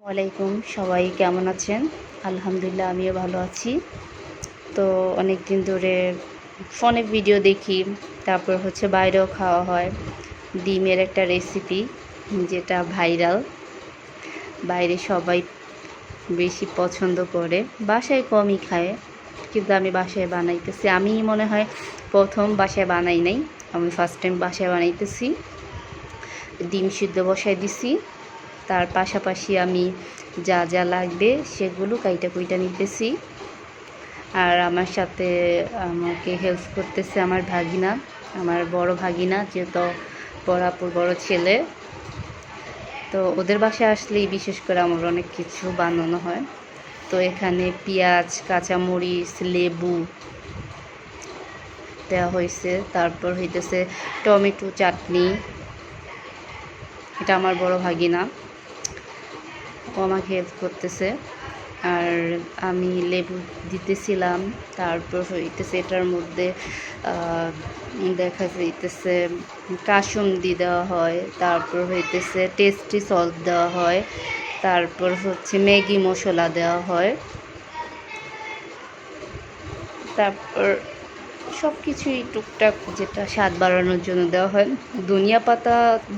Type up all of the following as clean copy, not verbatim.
ওয়ালাইকুম, সবাই কেমন আছেন? আলহামদুলিল্লাহ, আমিও ভালো আছি। তো অনেক দিন ধরে ফোনে ভিডিও দেখি, তারপর বাইরেও খাওয়া হয়। ডিমের একটা রেসিপি যেটা ভাইরাল, বাইরে সবাই বেশি পছন্দ করে, বাসায় কমই খায়, কিন্তু আমি বাসায় বানাইতেছি। আমি মনে হয় প্রথম বাসায় বানাই নাই, আমি ফার্স্ট টাইম বাসায় বানাইতেছি। ডিম সিদ্ধ বসায় দিছি, তার পাশাপাশি আমি যা যা লাগবে সেগুলো কাইটা কুইটা নিতেছি। আর আমার সাথে আমাকে হেল্প করতেছে আমার ভাগিনা, আমার বড় ভাগিনা, যেহেতু বড়াপুর বড় ছেলে। তো ওদের বাসায় আসলেই বিশেষ করে আমার অনেক কিছু বানানো হয়। তো এখানে পেঁয়াজ, কাঁচামরিচ, লেবু দেওয়া হয়েছে, তারপর হইতেছে টমেটো চাটনি। এটা আমার বড় ভাগিনা, ও আমাকে হেল্প করতেছে। আর আমি লেবু দিতেছিলাম, তারপর হইতেছে এটার মধ্যে দেখা যাইতেছে কাসুন্দি দেওয়া হয়, তারপর হইতেছে টেস্টি সল্ট দেওয়া হয়, তারপর ম্যাগি মশলা দেওয়া হয়, তারপর সব কিছুই টুকটাক যেটা স্বাদ বাড়ানোর জন্য দেওয়া হয়। ধনিয়া পাতা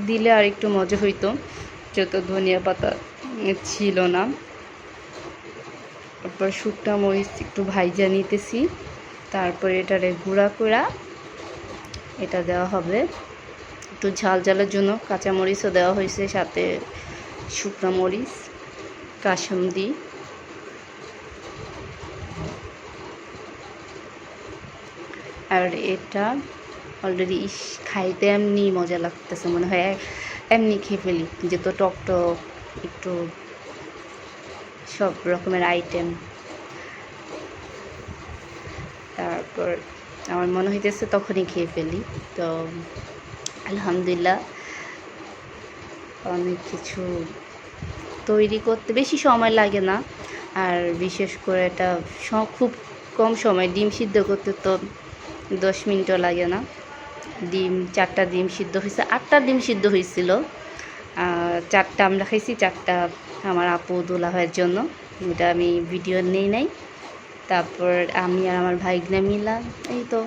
দিলে আর একটু মজা হইতো, যত ধনিয়া পাতা ছিল না। তারপর শুকনা মরিচ একটু ভাইজা নিতেছি, তারপরে এটারে গুঁড়া করা এটা দেওয়া হবে। একটু ঝাল ঝালের জন্য কাঁচামরিচও দেওয়া হয়েছে, সাথে শুকনা মরিচ, কাসুন্দি। আর এটা অলরেডি খাইতে এমনি মজা লাগতেছে, মনে হয় এমনি খেয়ে ফেলি, যেহেতু টক টক একটু সব রকমের আইটেম। তারপর আমার মনে হইতেছে তখনই খেয়ে ফেলি। তো আলহামদুলিল্লাহ, অনেক কিছু তৈরি করতে বেশি সময় লাগে না, আর বিশেষ করে এটা খুব কম সময়। ডিম সিদ্ধ করতে তো 10 মিনিটও লাগে না। চারটা ডিম সিদ্ধ হয়েছে, 8টা ডিম সিদ্ধ হয়েছিল। 4টা আমরা খাইছি, 4টা আমার আপু দুলাভাইয়ের জন্য, এটা আমি ভিডিও নেই নাই। তারপর আমি আর আমার ভাইগনা মিলা এই তো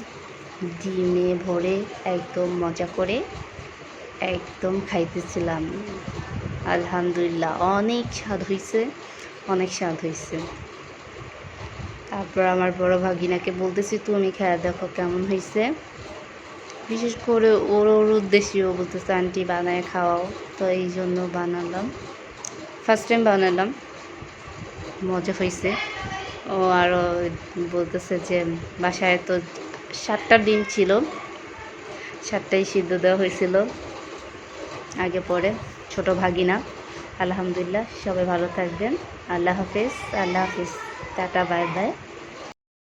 ডিমে ভরে একদম মজা করে একদম খাইতেছিলাম। আলহামদুলিল্লাহ, অনেক স্বাদ হয়েছে, অনেক স্বাদ হয়েছে। তারপর আমার বড় ভাগিনাকে বলতেছি, তুমি খেয়ে দেখো কেমন হয়েছে। বিশেষ করে ওর উদ্দেশ্যেও বলতেছে, আন্টি বানায় খাওয়াও। তো এই জন্য বানালাম, ফার্স্ট টাইম বানালাম, মজা হয়েছে। ও আরও বলতেছে যে বাসায় তো 7টা ডিম ছিল, 7টাই সিদ্ধ দেওয়া হয়েছিল আগে পরে। ছোট ভাগিনা। আলহামদুলিল্লাহ, সবাই ভালো থাকবেন। আল্লাহ হাফেজ, আল্লাহ হাফেজ, টাটা, বাই বাই।